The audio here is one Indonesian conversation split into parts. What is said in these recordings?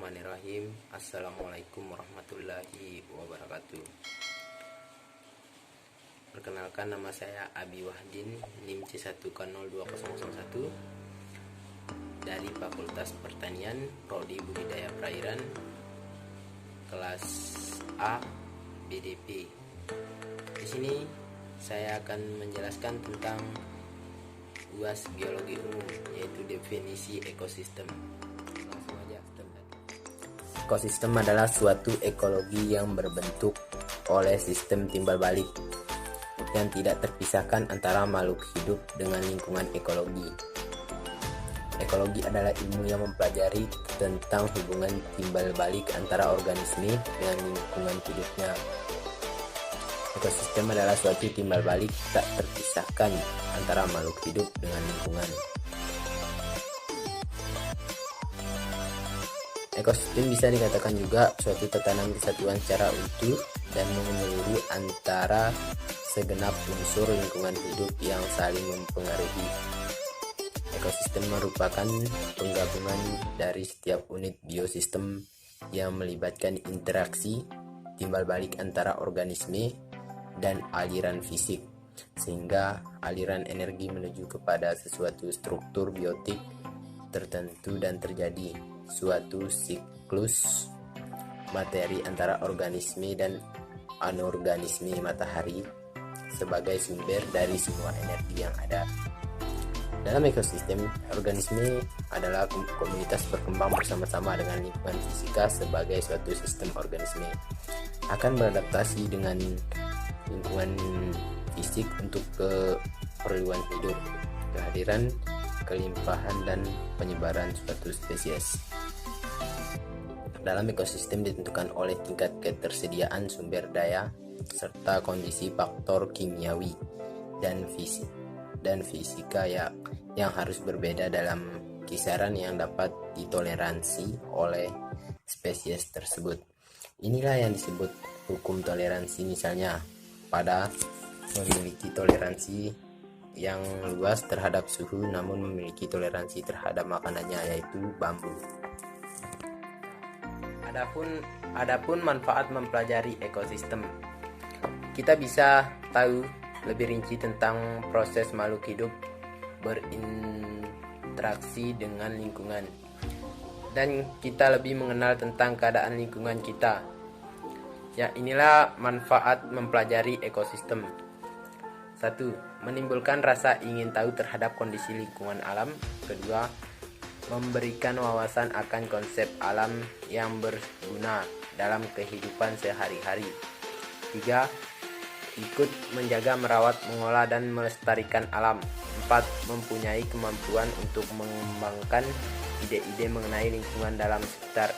Bismillahirrahmanirrahim. Assalamualaikum warahmatullahi wabarakatuh. Perkenalkan, nama saya Abi Wahdin, NIM C1K02001 dari Fakultas Pertanian, Prodi Budidaya Perairan, kelas A BDP. Di sini saya akan menjelaskan tentang UAS Biologi Umum, yaitu definisi ekosistem. Ekosistem adalah suatu ekologi yang berbentuk oleh sistem timbal balik yang tidak terpisahkan antara makhluk hidup dengan lingkungan ekologi. Ekologi adalah ilmu yang mempelajari tentang hubungan timbal balik antara organisme dengan lingkungan hidupnya. Ekosistem adalah suatu timbal balik tak terpisahkan antara makhluk hidup dengan lingkungan. Ekosistem bisa dikatakan juga suatu tatanan kesatuan secara utuh dan menyeluruh antara segenap unsur lingkungan hidup yang saling mempengaruhi. Ekosistem merupakan penggabungan dari setiap unit biosistem yang melibatkan interaksi timbal balik antara organisme dan aliran fisik, sehingga aliran energi menuju kepada sesuatu struktur biotik tertentu dan terjadi suatu siklus materi antara organisme dan anorganisme matahari sebagai sumber dari semua energi yang ada. Dalam ekosistem, organisme adalah komunitas berkembang bersama-sama dengan lingkungan fisika sebagai suatu sistem organisme akan beradaptasi dengan lingkungan fisik untuk keperluan hidup, kehadiran, kelimpahan, dan penyebaran suatu spesies. Dalam ekosistem ditentukan oleh tingkat ketersediaan sumber daya serta kondisi faktor kimiawi dan fisika yang harus berbeda dalam kisaran yang dapat ditoleransi oleh spesies tersebut. Inilah yang disebut hukum toleransi. Misalnya, pada memiliki toleransi yang luas terhadap suhu namun memiliki toleransi terhadap makanannya, yaitu bambu. Adapun manfaat mempelajari ekosistem, kita bisa tahu lebih rinci tentang proses makhluk hidup berinteraksi dengan lingkungan, dan kita lebih mengenal tentang keadaan lingkungan kita. Ya, inilah manfaat mempelajari ekosistem. 1. Menimbulkan rasa ingin tahu terhadap kondisi lingkungan alam. 2. Memberikan wawasan akan konsep alam yang berguna dalam kehidupan sehari-hari. 3. Ikut menjaga, merawat, mengolah, dan melestarikan alam. 4. Mempunyai kemampuan untuk mengembangkan ide-ide mengenai lingkungan dalam sekitar.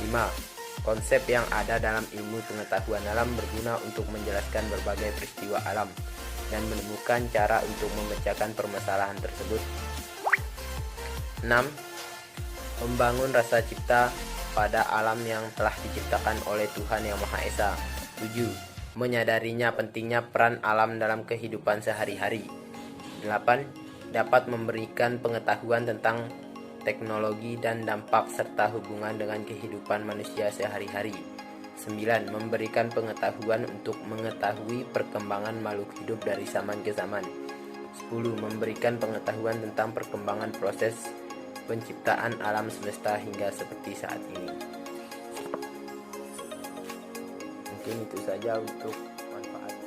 5. Konsep yang ada dalam ilmu pengetahuan alam berguna untuk menjelaskan berbagai peristiwa alam dan menemukan cara untuk memecahkan permasalahan tersebut. 6. Membangun rasa cipta pada alam yang telah diciptakan oleh Tuhan Yang Maha Esa. 7. Menyadarinya pentingnya peran alam dalam kehidupan sehari-hari. 8. Dapat memberikan pengetahuan tentang teknologi dan dampak serta hubungan dengan kehidupan manusia sehari-hari. 9. Memberikan pengetahuan untuk mengetahui perkembangan makhluk hidup dari zaman ke zaman. 10. Memberikan pengetahuan tentang perkembangan proses penciptaan alam semesta hingga seperti saat ini. Mungkin itu saja untuk manfaat.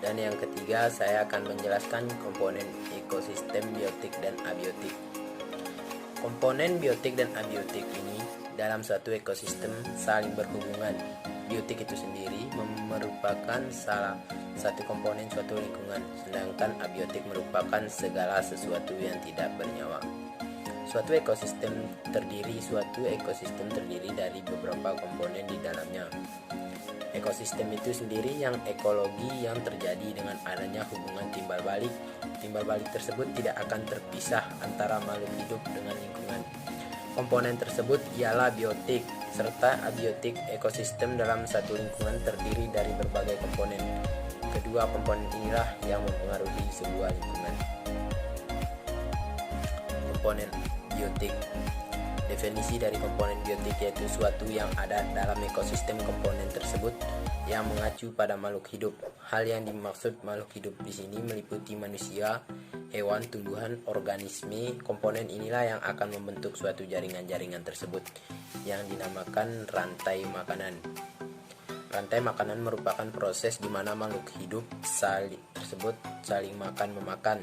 Dan yang ketiga, saya akan menjelaskan komponen ekosistem biotik dan abiotik. Komponen biotik dan abiotik ini dalam suatu ekosistem saling berhubungan. Biotik itu sendiri merupakan salah satu komponen suatu lingkungan, sedangkan abiotik merupakan segala sesuatu yang tidak bernyawa. Suatu ekosistem terdiri dari beberapa komponen di dalamnya. Ekosistem itu sendiri yang ekologi yang terjadi dengan adanya hubungan timbal balik. Timbal balik tersebut tidak akan terpisah antara makhluk hidup dengan lingkungan. Komponen tersebut ialah biotik serta abiotik. Ekosistem dalam satu lingkungan terdiri dari berbagai komponen. Kedua komponen inilah yang mempengaruhi sebuah lingkungan. Komponen biotik. Definisi dari komponen biotik yaitu suatu yang ada dalam ekosistem komponen tersebut yang mengacu pada makhluk hidup. Hal yang dimaksud makhluk hidup di sini meliputi manusia, hewan, tumbuhan, organisme. Komponen inilah yang akan membentuk suatu jaringan-jaringan tersebut yang dinamakan rantai makanan. Rantai makanan merupakan proses di mana makhluk hidup tersebut saling makan-memakan.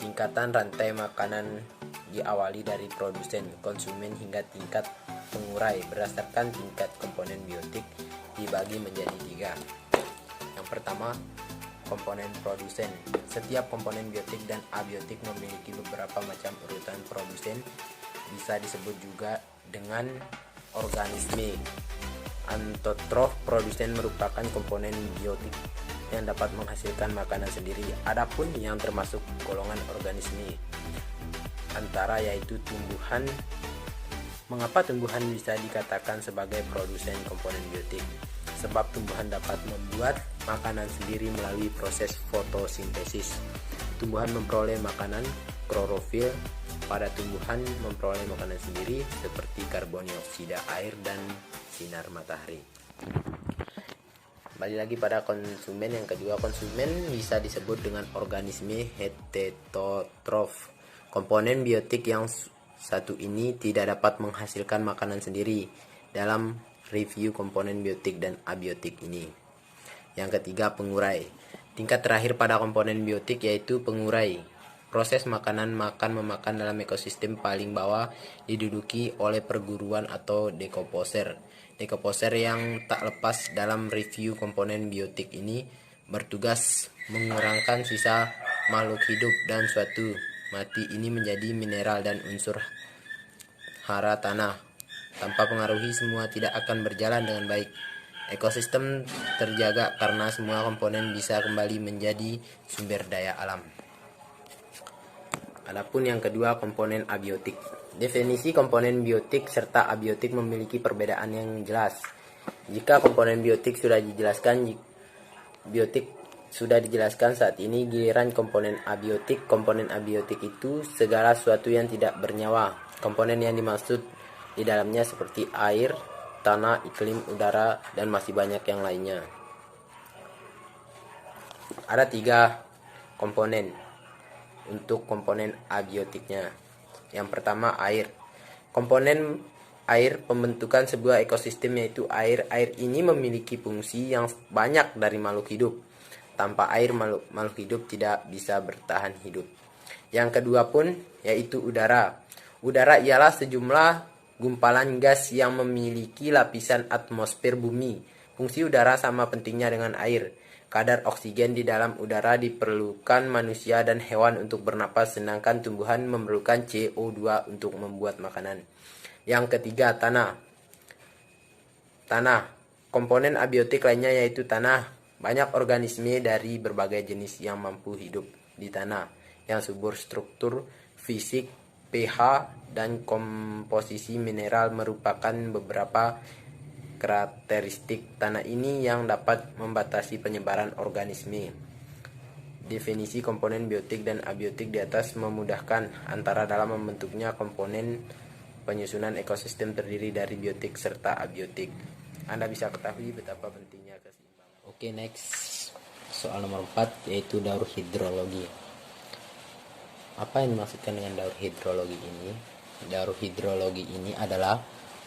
Tingkatan rantai makanan diawali dari produsen, konsumen hingga tingkat pengurai. Berdasarkan tingkat komponen biotik dibagi menjadi 3. Yang pertama, komponen produsen. Setiap komponen biotik dan abiotik memiliki beberapa macam urutan produsen, bisa disebut juga dengan organisme. Autotrof produsen merupakan komponen biotik yang dapat menghasilkan makanan sendiri. Adapun yang termasuk golongan organisme antara yaitu tumbuhan. Mengapa tumbuhan bisa dikatakan sebagai produsen komponen biotik? Sebab tumbuhan dapat membuat makanan sendiri melalui proses fotosintesis. Tumbuhan memperoleh makanan, klorofil pada tumbuhan memperoleh makanan sendiri seperti karbon dioksida, air, dan sinar matahari. Kembali lagi pada konsumen. Yang kedua, konsumen bisa disebut dengan organisme heterotrof. Komponen biotik yang satu ini tidak dapat menghasilkan makanan sendiri dalam review komponen biotik dan abiotik ini. Yang ketiga, pengurai. Tingkat terakhir pada komponen biotik yaitu pengurai. Proses makanan makan-memakan dalam ekosistem paling bawah diduduki oleh perguruan atau dekomposer. Dekomposer yang tak lepas dalam review komponen biotik ini bertugas mengurangkan sisa makhluk hidup dan suatu mati ini menjadi mineral dan unsur hara tanah. Tanpa pengaruhi semua tidak akan berjalan dengan baik. Ekosistem terjaga karena semua komponen bisa kembali menjadi sumber daya alam. Adapun yang kedua, komponen abiotik. Definisi komponen biotik serta abiotik memiliki perbedaan yang jelas. Jika komponen biotik sudah dijelaskan saat ini, giliran komponen abiotik. Komponen abiotik itu segala sesuatu yang tidak bernyawa. Komponen yang dimaksud di dalamnya seperti air, tanah, iklim, udara, dan masih banyak yang lainnya. Ada 3 komponen untuk komponen abiotiknya. Yang pertama, air. Komponen air pembentukan sebuah ekosistem yaitu air. Air ini memiliki fungsi yang banyak dari makhluk hidup. Tanpa air makhluk hidup tidak bisa bertahan hidup. Yang kedua pun yaitu udara. Udara ialah sejumlah gumpalan gas yang memiliki lapisan atmosfer bumi. Fungsi udara sama pentingnya dengan air. Kadar oksigen di dalam udara diperlukan manusia dan hewan untuk bernapas, sedangkan tumbuhan memerlukan CO2 untuk membuat makanan. Yang ketiga, tanah. Tanah. Komponen abiotik lainnya yaitu tanah. Banyak organisme dari berbagai jenis yang mampu hidup di tanah, yang subur struktur, fisik, pH, dan komposisi mineral merupakan beberapa karakteristik tanah ini yang dapat membatasi penyebaran organisme. Definisi komponen biotik dan abiotik di atas memudahkan antara dalam membentuknya komponen penyusunan ekosistem terdiri dari biotik serta abiotik. Anda bisa ketahui betapa pentingnya keseimbangan. Oke, next. Soal nomor 4 yaitu daur hidrologi. Apa yang dimaksudkan dengan daur hidrologi ini? Daur hidrologi ini adalah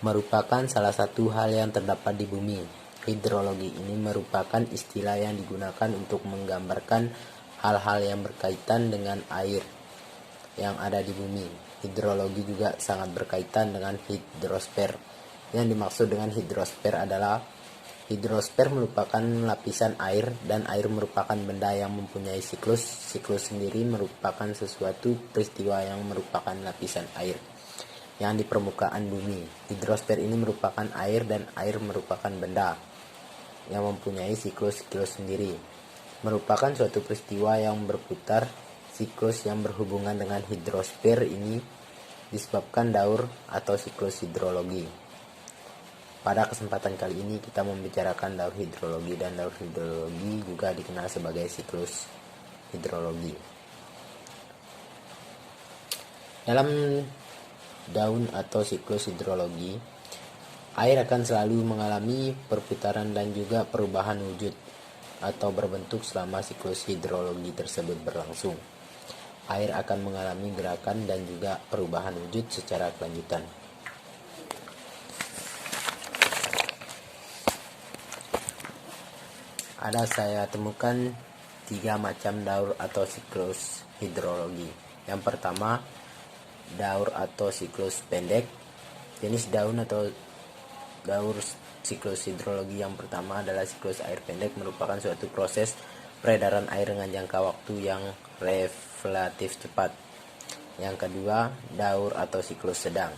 merupakan salah satu hal yang terdapat di bumi. Hidrologi ini merupakan istilah yang digunakan untuk menggambarkan hal-hal yang berkaitan dengan air yang ada di bumi. Hidrologi juga sangat berkaitan dengan hidrosfer. Yang dimaksud dengan hidrosfer adalah hidrosfer merupakan lapisan air, dan air merupakan benda yang mempunyai siklus. Siklus sendiri merupakan sesuatu peristiwa yang merupakan lapisan air yang di permukaan bumi. Hidrosfer ini merupakan air, dan air merupakan benda yang mempunyai siklus-siklus sendiri. Merupakan suatu peristiwa yang berputar. Siklus yang berhubungan dengan hidrosfer ini disebabkan daur atau siklus hidrologi. Pada kesempatan kali ini kita membicarakan daur hidrologi, dan daur hidrologi juga dikenal sebagai siklus hidrologi. Dalam daun atau siklus hidrologi, air akan selalu mengalami perputaran dan juga perubahan wujud atau berbentuk selama siklus hidrologi tersebut berlangsung. Air akan mengalami gerakan dan juga perubahan wujud secara kelanjutan. Saya temukan 3 macam daur atau siklus hidrologi. Yang pertama, daur atau siklus pendek. Jenis daun atau daur siklus hidrologi yang pertama adalah siklus air pendek, merupakan suatu proses peredaran air dengan jangka waktu yang relatif cepat. Yang kedua, daur atau siklus sedang.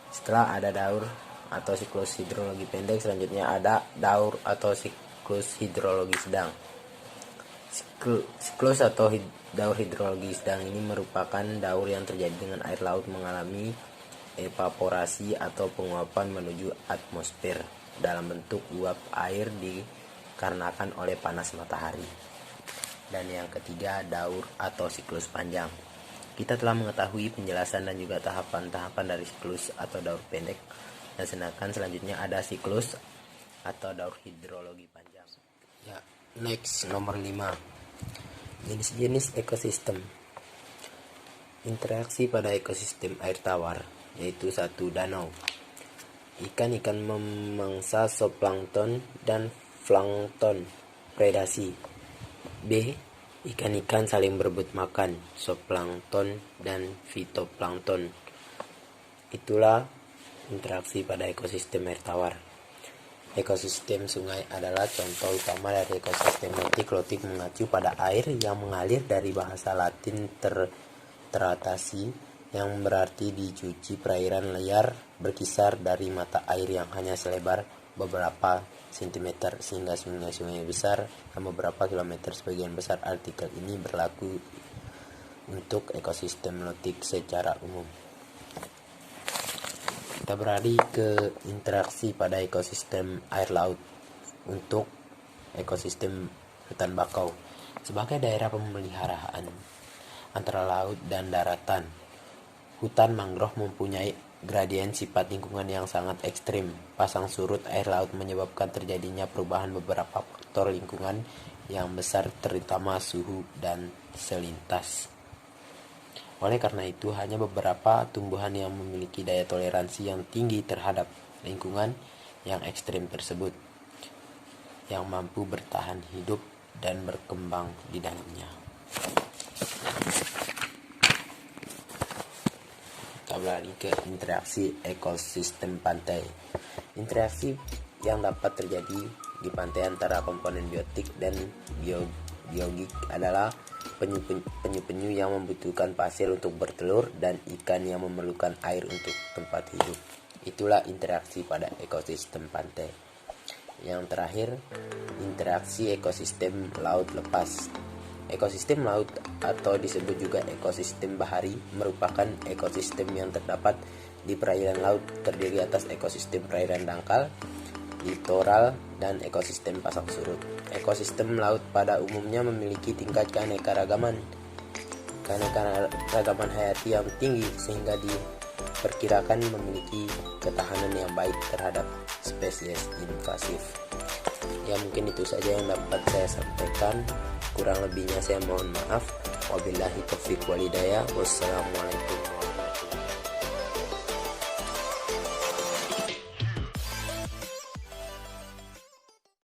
Setelah ada daur atau siklus hidrologi pendek, selanjutnya ada daur atau siklus hidrologi sedang. Siklus atau daur hidrologi sedang ini merupakan daur yang terjadi dengan air laut mengalami evaporasi atau penguapan menuju atmosfer dalam bentuk uap air dikarenakan oleh panas matahari. Dan yang ketiga, daur atau siklus panjang. Kita telah mengetahui penjelasan dan juga tahapan-tahapan dari siklus atau daur pendek, dan sedangkan selanjutnya ada siklus atau daur hidrologi panjang. Ya, next, nomor 5. Jenis-jenis ekosistem. Interaksi pada ekosistem air tawar, yaitu 1. Danau. Ikan-ikan memangsa zooplankton dan plankton predasi. B. Ikan-ikan saling berebut makan, zooplankton dan fitoplankton. Itulah interaksi pada ekosistem air tawar. Ekosistem sungai adalah contoh utama dari ekosistem lotik. Lotik mengacu pada air yang mengalir, dari bahasa Latin teratasi, yang berarti dicuci. Perairan liar berkisar dari mata air yang hanya selebar beberapa sentimeter sehingga sungai-sungai besar dan beberapa kilometer. Sebagian besar artikel ini berlaku untuk ekosistem lotik secara umum. Kita beralih ke interaksi pada ekosistem air laut. Untuk ekosistem hutan bakau, sebagai daerah pemeliharaan antara laut dan daratan, hutan mangrove mempunyai gradien sifat lingkungan yang sangat ekstrim. Pasang surut air laut menyebabkan terjadinya perubahan beberapa faktor lingkungan yang besar, terutama suhu dan salintas. Oleh karena itu, hanya beberapa tumbuhan yang memiliki daya toleransi yang tinggi terhadap lingkungan yang ekstrim tersebut yang mampu bertahan hidup dan berkembang di dalamnya. Kita beralih ke interaksi ekosistem pantai. Interaksi yang dapat terjadi di pantai antara komponen biotik dan biologik adalah penyu-penyu yang membutuhkan pasir untuk bertelur dan ikan yang memerlukan air untuk tempat hidup. Itulah interaksi pada ekosistem pantai. Yang terakhir, interaksi ekosistem laut lepas. Ekosistem laut atau disebut juga ekosistem bahari merupakan ekosistem yang terdapat di perairan laut, terdiri atas ekosistem perairan dangkal, litoral, dan ekosistem pasang surut. Ekosistem laut pada umumnya memiliki tingkat keanekaragaman hayati yang tinggi, sehingga diperkirakan memiliki ketahanan yang baik terhadap spesies invasif. Ya, mungkin itu saja yang dapat saya sampaikan. Kurang lebihnya saya mohon maaf. Wabillahi taufiq walhidayah. Wassalamualaikum.